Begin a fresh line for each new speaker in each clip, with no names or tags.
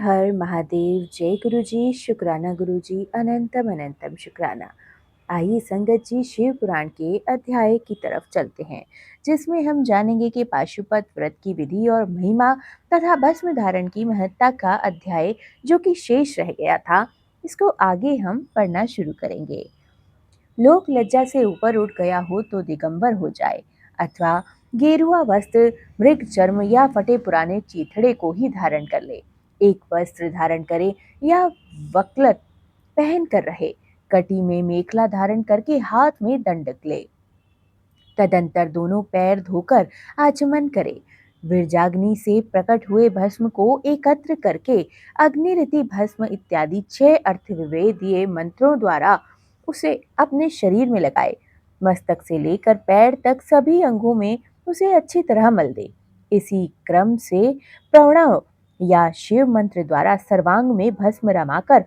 हर महादेव, जय गुरुजी, शुक्राना गुरुजी, अनंतम अनंतम शुक्राना। आइए संगत जी शिव पुराण के अध्याय की तरफ चलते हैं, जिसमें हम जानेंगे कि पाशुपत व्रत की विधि और महिमा तथा भस्म धारण की महत्ता का अध्याय जो कि शेष रह गया था, इसको आगे हम पढ़ना शुरू करेंगे। लोक लज्जा से ऊपर उठ गया हो तो दिगंबर हो जाए, अथवा गेरुआ वस्त्र, मृग चर्म या फटे पुराने चीथड़े को ही धारण कर ले। एक वस्त्र धारण करे या वकलत पहन कर रहे, कटी में मेखला धारण करके हाथ में दंडक ले। तदंतर दोनों पैर धोकर आचमन करे। विरजाग्नि से प्रकट हुए भस्म को एकत्र करके अग्निरति भस्म इत्यादि 6 अर्थविवेदीय मंत्रों द्वारा उसे अपने शरीर में लगाए। मस्तक से लेकर पैर तक सभी अंगों में उसे अच्छी तरह मल दे। इसी क्रम से प्रणव या शिव मंत्र द्वारा सर्वांग में भस्म रमाकर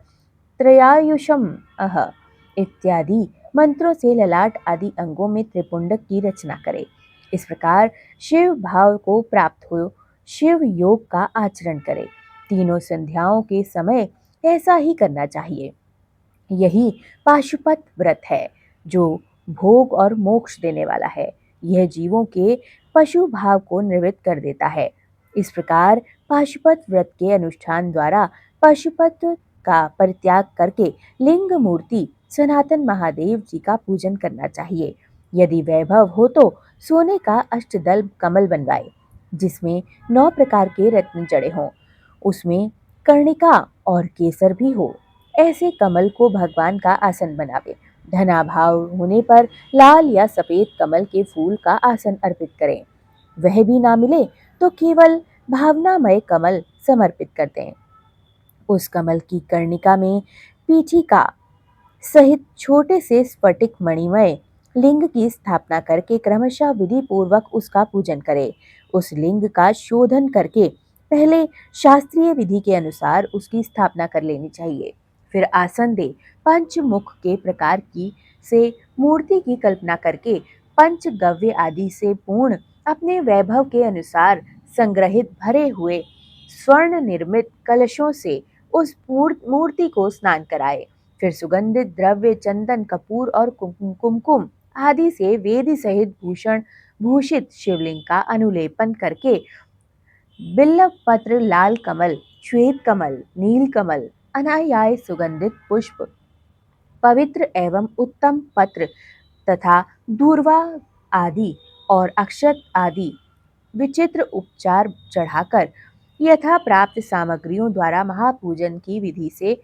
त्रयायुषम अह इत्यादि मंत्रों से ललाट आदि अंगों में त्रिपुंडक की रचना करे। इस प्रकार शिव भाव को प्राप्त हो शिव योग का आचरण करे। तीनों संध्याओं के समय ऐसा ही करना चाहिए। यही पाशुपत व्रत है जो भोग और मोक्ष देने वाला है। यह जीवों के पशु भाव को निवृत्त कर देता है। इस प्रकार पाशुपत व्रत के अनुष्ठान द्वारा पाशुपत का परित्याग करके लिंग मूर्ति सनातन महादेव जी का पूजन करना चाहिए। यदि वैभव हो तो सोने का अष्टदल कमल बनवाए, जिसमें 9 प्रकार के रत्न जड़े हों, उसमें कर्णिका और केसर भी हो। ऐसे कमल को भगवान का आसन बनावे। धनाभाव होने पर लाल या सफेद कमल के फूल का आसन अर्पित करें। वह भी ना मिले तो केवल भावनामय कमल समर्पित कर दें। उस कमल की कर्णिका में पीठिका सहित छोटे से स्फटिक मणिमय लिंग की स्थापना करके क्रमशः विधि पूर्वक उसका पूजन करे। उस लिंग का शोधन करके पहले शास्त्रीय विधि के अनुसार उसकी स्थापना कर लेनी चाहिए। फिर आसन दे पंचमुख के प्रकार की से मूर्ति की कल्पना करके पंचगव्य आदि से पूर्ण अपने वैभव के अनुसार संग्रहित भरे हुए स्वर्ण निर्मित कलशों से उस मूर्ति को स्नान कराए। फिर सुगंधित द्रव्य चंदन, कपूर और कुमकुम आदि से वेदी सहित भूषण भूषित शिवलिंग का अनुलेपन करके बिल्व पत्र, लाल कमल, श्वेत कमल, नील कमल, अनायाय सुगंधित पुष्प, पवित्र एवं उत्तम पत्र तथा दूर्वा आदि और अक्षत आदि विचित्र उपचार चढ़ाकर यथा प्राप्त सामग्रियों द्वारा महापूजन की विधि से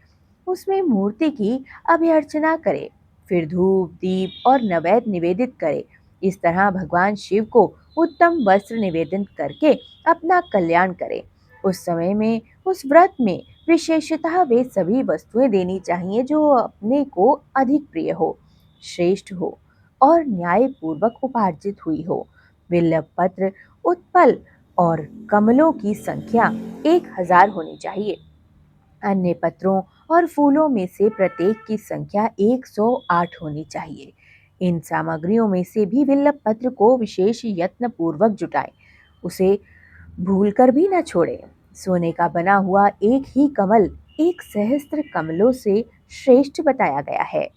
उसमें मूर्ति की अभ्यर्चना करे। फिर धूप, दीप और नैवेद्य निवेदित करे। इस तरह भगवान शिव को उत्तम वस्त्र निवेदन करके अपना कल्याण करे। उस समय में उस व्रत में विशेषतः वे सभी वस्तुएं देनी चाहिए जो अपने को अधिक प्रिय हो, श्रेष्ठ हो और न्याय पूर्वक उपार्जित हुई हो। बिल्व पत्र, उत्पल और कमलों की संख्या 1000 होनी चाहिए। अन्य पत्रों और फूलों में से प्रत्येक की संख्या 108 होनी चाहिए। इन सामग्रियों में से भी बिल्व पत्र को विशेष यत्न पूर्वक जुटाएं, उसे भूलकर भी न छोड़ें। सोने का बना हुआ एक ही कमल 1 सहस्त्र कमलों से श्रेष्ठ बताया गया है।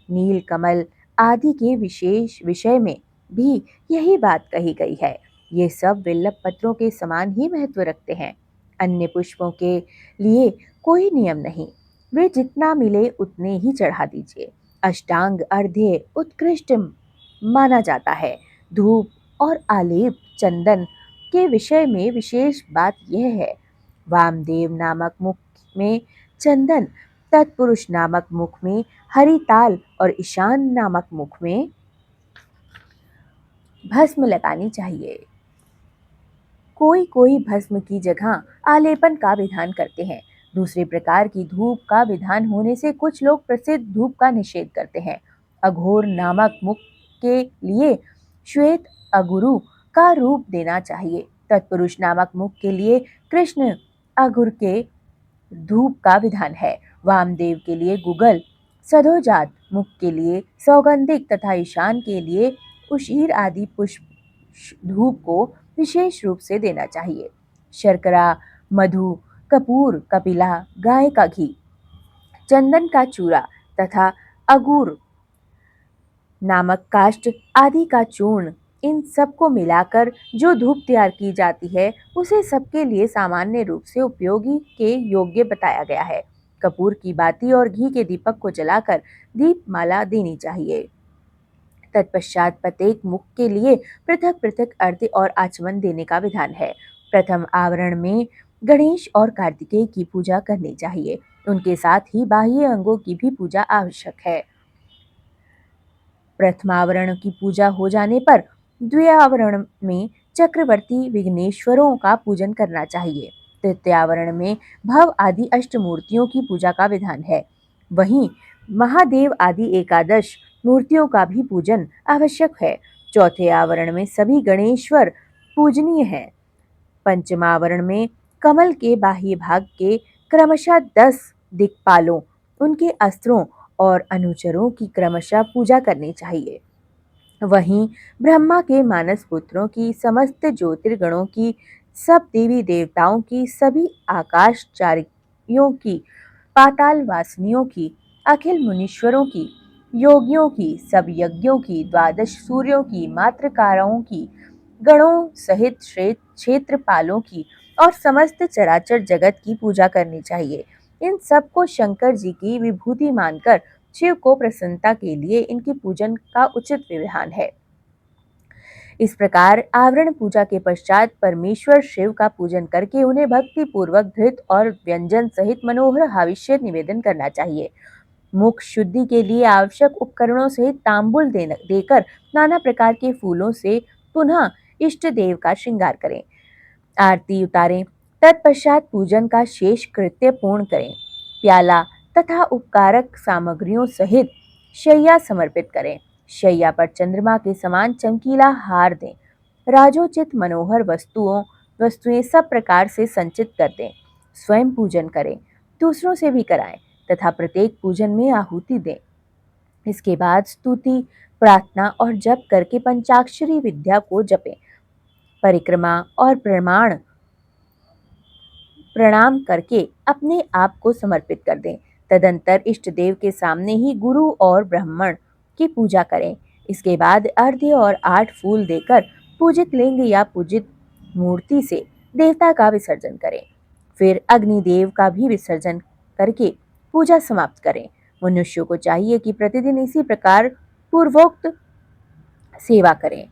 नील कमल आदि के विशेष विषय में भी यही बात कही गई है। ये सब बिल्व पत्रों के समान ही महत्व रखते हैं। अन्य पुष्पों के लिए कोई नियम नहीं, वे जितना मिले उतने ही चढ़ा दीजिए। अष्टांग अर्घ्य उत्कृष्ट माना जाता है। धूप और आलेप चंदन के विषय में विशेष बात यह है, वामदेव नामक मुख में चंदन, तत्पुरुष नामक मुख में हरिताल और ईशान नामक मुख में भस्म लगानी चाहिए। कोई कोई भस्म की जगह आलेपन का विधान करते हैं। दूसरे प्रकार की धूप का विधान होने से कुछ लोग प्रसिद्ध धूप का निषेध करते हैं। अघोर नामक मुख के लिए श्वेत अगुरु का रूप देना चाहिए। तत्पुरुष नामक मुख के लिए कृष्ण अघुर के धूप का विधान है। वामदेव के लिए गुगल, सधोजात मुख के लिए सौगंधिक तथा ईशान के लिए उशीर आदि पुष्प धूप को विशेष रूप से देना चाहिए। शर्करा, मधु, कपूर, कपिला, गाय का घी, चंदन का चूरा तथा अगूर नामक काष्ठ आदि का चूर्ण, इन सबको मिलाकर जो धूप तैयार की जाती है उसे सबके लिए सामान्य रूप से उपयोगी के योग्य बताया गया है। कपूर की बाती और घी के दीपक को जलाकर दीपमाला देनी चाहिए। तत्पश्चात प्रत्येक मुख के लिए पृथक पृथक अर्घ्य और आचमन देने का विधान है। प्रथम आवरण में गणेश और कार्तिकेय की पूजा करनी चाहिए। उनके साथ ही बाह्य अंगों की भी पूजा आवश्यक है। प्रथमावरण की पूजा हो जाने पर द्वितीयावरण में चक्रवर्ती विघ्नेश्वरों का पूजन करना चाहिए। तृतीयावरण में भव आदि अष्टमूर्तियों की पूजा का विधान है। वहीं महादेव आदि एकादश मूर्तियों का भी पूजन आवश्यक है। चौथे आवरण में सभी गणेश्वर पूजनीय हैं। पंचमावरण में कमल के बाह्य भाग के क्रमशः 10 दिक्पालों, उनके अस्त्रों और अनुचरों की क्रमशः पूजा करनी चाहिए। वहीं ब्रह्मा के मानस पुत्रों की, समस्त ज्योतिर्गणों की, सब देवी देवताओं की, सभी आकाशचारियों की, पाताल वासिनियों की, अखिल मुनीश्वरों की, योगियों की, सब यज्ञों की, द्वादश सूर्यों की, मातृकाओं की, गणों सहित क्षेत्रपालों की और समस्त चराचर जगत की पूजा करनी चाहिए। इन सबको शंकर जी की विभूति मानकर शिव को प्रसन्नता के लिए इनकी पूजन का उचित विधान है। इस प्रकार आवरण पूजा के पश्चात परमेश्वर शिव का पूजन करके उन्हें भक्ति पूर्वक घृत और व्यंजन सहित मनोहर हविष्य निवेदन करना चाहिए। मुख शुद्धि के लिए आवश्यक उपकरणों सहित तांबुल देकर नाना प्रकार के फूलों से पुनः इष्ट देव का श्रृंगार करें, आरती उतारें। तत्पश्चात पूजन का शेष कृत्य पूर्ण करें। प्याला तथा उपकारक सामग्रियों सहित शैया समर्पित करें। शैया पर चंद्रमा के समान चमकीला हार दें। राजोचित मनोहर वस्तुएं सब प्रकार से संचित कर दें। स्वयं पूजन करें, दूसरों से भी कराएं तथा प्रत्येक पूजन में आहुति दें। इसके बाद स्तुति, प्रार्थना और जप करके पंचाक्षरी विद्या को जपें। परिक्रमा और प्रणाम करके अपने आप को समर्पित कर दें। तदंतर इष्ट देव के सामने ही गुरु और ब्राह्मण की पूजा करें। इसके बाद अर्घ्य और 8 फूल देकर पूजित लिंग या पूजित मूर्ति से देवता का विसर्जन करें। फिर अग्निदेव का भी विसर्जन करके पूजा समाप्त करें। मनुष्यों को चाहिए कि प्रतिदिन इसी प्रकार पूर्वोक्त सेवा करें,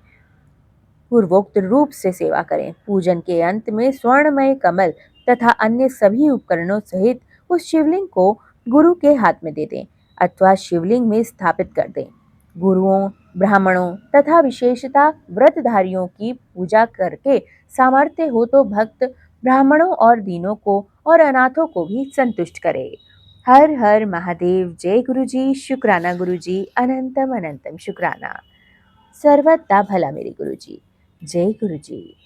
पूर्वोक्त रूप से सेवा करें। पूजन के अंत में स्वर्णमय कमल तथा अन्य सभी उपकरणों सहित उस शिवलिंग को गुरु के हाथ में दे दें अथवा शिवलिंग में स्थापित कर दें। गुरुओं, ब्राह्मणों तथा विशेषतः व्रतधारियों की पूजा करके सामर्थ्य हो तो भक्त ब्राह्मणों और दीनों को और अनाथों को भी संतुष्ट करे। हर हर महादेव। जय गुरु जी। शुक्राना गुरु जी। अनंतम अनंतम शुक्राना। सर्वदा भला मेरे गुरु जी। जय गुरु जी।